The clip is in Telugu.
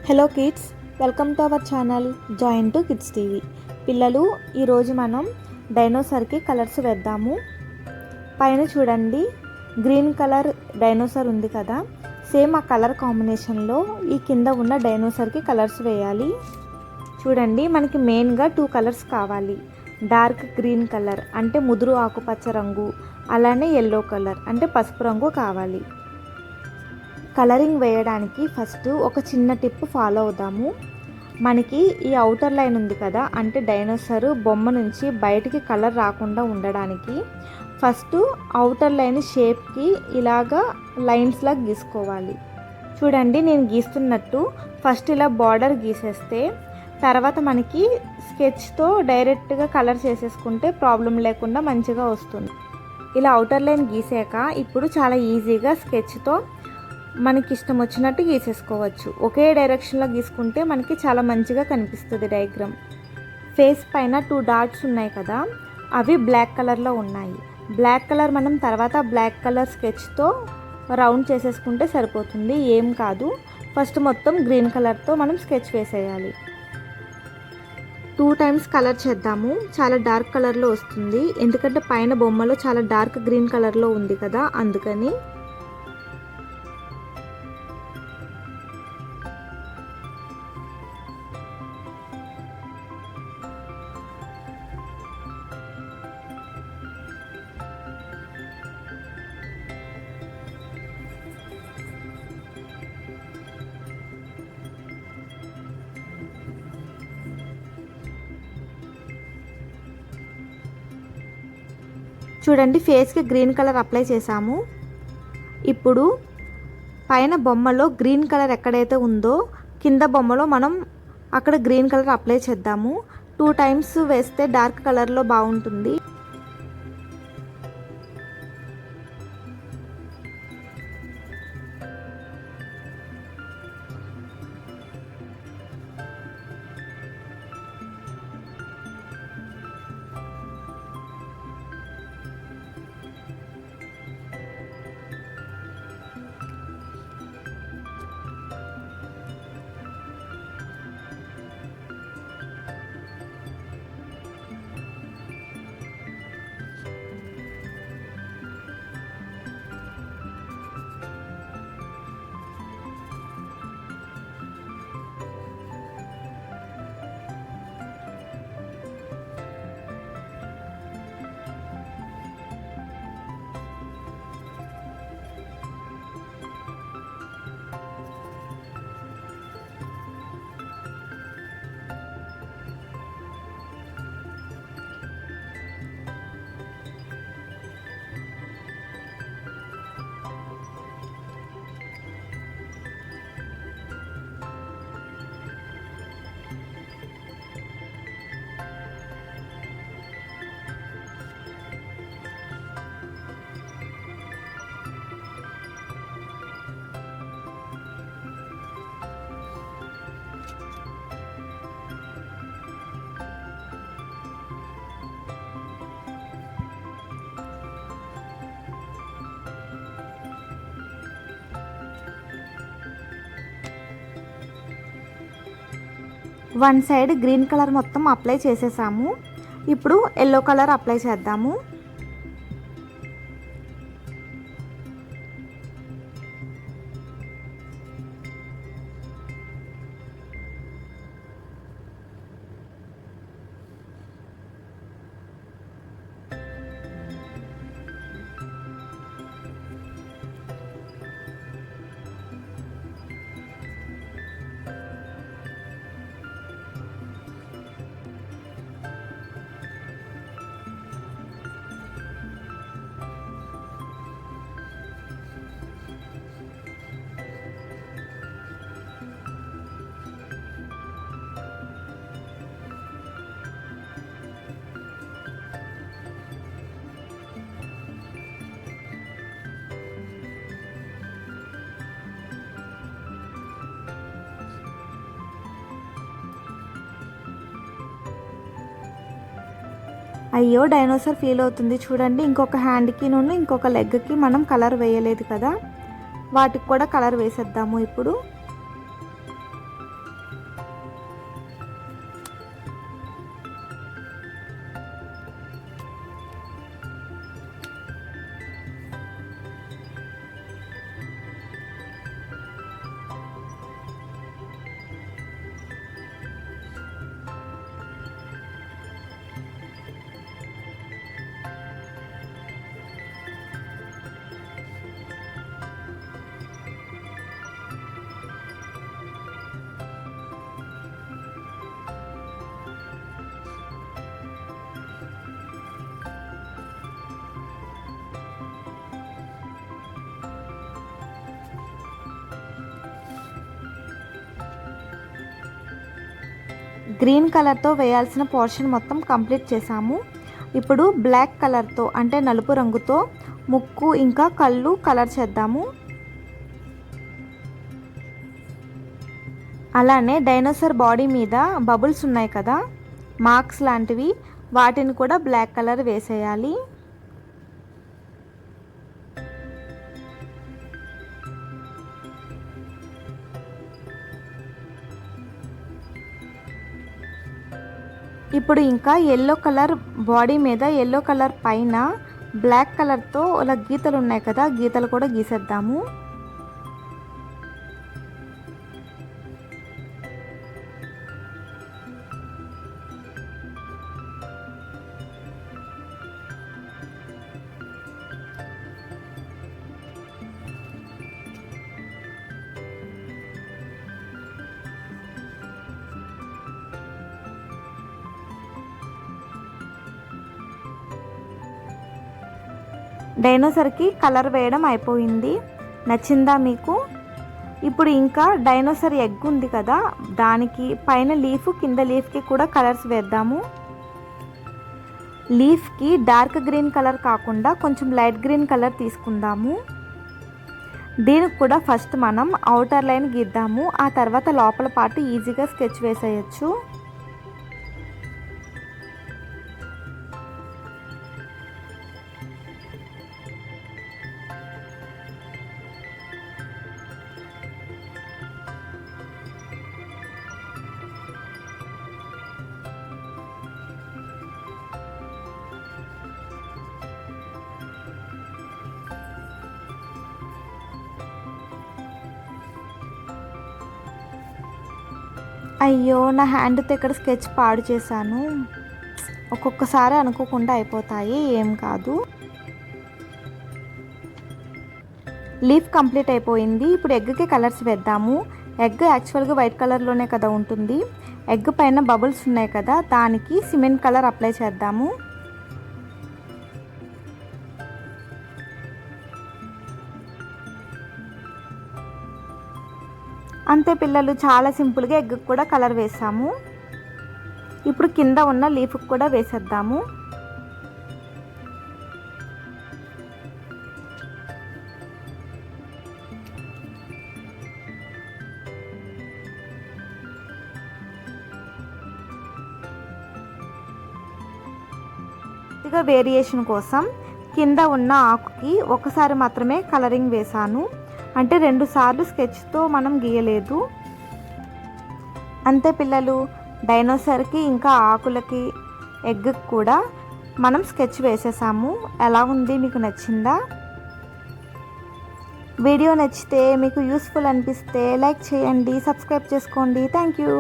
Hello kids, welcome to our channel join to kids TV. పిల్లలు, ఈరోజు మనం డైనోసార్కి కలర్స్ వేద్దాము. పైన చూడండి, గ్రీన్ కలర్ డైనోసార్ ఉంది కదా, సేమ్ ఆ కలర్ కాంబినేషన్లో ఈ కింద ఉన్న డైనోసార్కి కలర్స్ వేయాలి. చూడండి, మనకి మెయిన్గా 2 కలర్స్ కావాలి. డార్క్ గ్రీన్ కలర్ అంటే ముదురు ఆకుపచ్చ రంగు, అలానే ఎల్లో కలర్ అంటే పసుపు రంగు కావాలి. కలరింగ్ వేయడానికి ఫస్ట్ ఒక చిన్న టిప్ ఫాలో అవుదాము. మనకి ఈ అవుటర్ లైన్ ఉంది కదా, అంటే డైనోసార్ బొమ్మ నుంచి బయటికి కలర్ రాకుండా ఉండడానికి ఫస్ట్ అవుటర్ లైన్ షేప్కి ఇలాగా లైన్స్ లాగా గీసుకోవాలి. చూడండి, నేను గీస్తున్నట్టు ఫస్ట్ ఇలా బార్డర్ గీసేస్తే తర్వాత మనకి స్కెచ్తో డైరెక్ట్గా కలర్ చేసేసుకుంటే ప్రాబ్లం లేకుండా మంచిగా వస్తుంది. ఇలా అవుటర్ లైన్ గీసాక ఇప్పుడు చాలా ఈజీగా స్కెచ్తో మనకి ఇష్టం వచ్చినట్టు గీసేసుకోవచ్చు. ఒకే డైరెక్షన్లో గీసుకుంటే మనకి చాలా మంచిగా కనిపిస్తుంది డయాగ్రామ్. ఫేస్ పైన 2 డాట్స్ ఉన్నాయి కదా, అవి బ్లాక్ కలర్లో ఉన్నాయి. బ్లాక్ కలర్ మనం తర్వాత బ్లాక్ కలర్ స్కెచ్తో రౌండ్ చేసేసుకుంటే సరిపోతుంది, ఏం కాదు. ఫస్ట్ మొత్తం గ్రీన్ కలర్తో మనం స్కెచ్ వేసేయాలి. 2 టైమ్స్ కలర్ చేద్దాము. చాలా డార్క్ కలర్లో వస్తుంది, ఎందుకంటే పైన బొమ్మలో చాలా డార్క్ గ్రీన్ కలర్లో ఉంది కదా, అందుకని. చూడండి, ఫేస్కి గ్రీన్ కలర్ అప్లై చేసాము. ఇప్పుడు పైన బొమ్మలో గ్రీన్ కలర్ ఎక్కడైతే ఉందో కింద బొమ్మలో మనం అక్కడ గ్రీన్ కలర్ అప్లై చేద్దాము. 2 టైమ్స్ వేస్తే డార్క్ కలర్లో బాగుంటుంది. వన్ సైడ్ గ్రీన్ కలర్ మొత్తం అప్లై చేసేసాము. ఇప్పుడు ఎల్లో కలర్ అప్లై చేద్దాము. అయ్యో, డైనోసార్ ఫీల్ అవుతుంది. చూడండి, ఇంకొక హ్యాండ్కి ఇంకొక లెగ్కి మనం కలర్ వేయలేదు కదా, వాటికి కూడా కలర్ వేసేద్దాము ఇప్పుడు. గ్రీన్ కలర్తో వేయాల్సిన పోర్షన్ మొత్తం కంప్లీట్ చేసాము. ఇప్పుడు బ్లాక్ కలర్తో అంటే నలుపు రంగుతో ముక్కు ఇంకా కళ్ళు కలర్ చేద్దాము. అలానే డైనోసార్ బాడీ మీద బబుల్స్ ఉన్నాయి కదా, మార్క్స్ లాంటివి, వాటిని కూడా బ్లాక్ కలర్ వేసేయాలి. ఇప్పుడు ఇంకా ఎల్లో కలర్ బాడీ మీద ఎల్లో కలర్ పైన బ్లాక్ కలర్తో ఇలా గీతలు ఉన్నాయి కదా, గీతలు కూడా గీసేద్దాము. డైనోసార్కి కలర్ వేయడం అయిపోయింది. నచ్చిందా మీకు? ఇప్పుడు ఇంకా డైనోసార్ ఎగ్ ఉంది కదా, దానికి పైన లీఫ్ కింద లీఫ్కి కూడా కలర్స్ వేద్దాము. లీఫ్కి డార్క్ గ్రీన్ కలర్ కాకుండా కొంచెం లైట్ గ్రీన్ కలర్ తీసుకుందాము. దీనికి కూడా ఫస్ట్ మనం అవుటర్ లైన్ గీద్దాము, ఆ తర్వాత లోపల పాటు ఈజీగా స్కెచ్ వేసేయచ్చు. అయ్యో, నా హ్యాండ్తో ఇక్కడ స్కెచ్ పాడు చేశాను. ఒక్కొక్కసారి అనుకోకుండా అయిపోతాయి, ఏం కాదు. లీఫ్ కంప్లీట్ అయిపోయింది. ఇప్పుడు ఎగ్కి కలర్స్ వేద్దాము. ఎగ్ యాక్చువల్గా వైట్ కలర్లోనే కదా ఉంటుంది. ఎగ్ పైన బబుల్స్ ఉన్నాయి కదా, దానికి సిమెంట్ కలర్ అప్లై చేద్దాము. అంతే పిల్లలు, చాలా సింపుల్గా ఎగ్కి కూడా కలర్ వేసాము. ఇప్పుడు కింద ఉన్న లీఫ్కి కూడా వేసేద్దాము. కొద్దిగా వేరియేషన్ కోసం కింద ఉన్న ఆకుకి ఒకసారి మాత్రమే కలరింగ్ వేశాను, అంటే 2 సార్లు స్కెచ్తో మనం గీయలేదు. అంతే పిల్లలు, డైనోసార్కి ఇంకా ఆకులకి ఎగ్కి కూడా మనం స్కెచ్ వేసేసాము. ఎలా ఉంది, మీకు నచ్చిందా? వీడియో నచ్చితే, మీకు యూస్ఫుల్ అనిపిస్తే లైక్ చేయండి, సబ్స్క్రైబ్ చేసుకోండి. Thank you.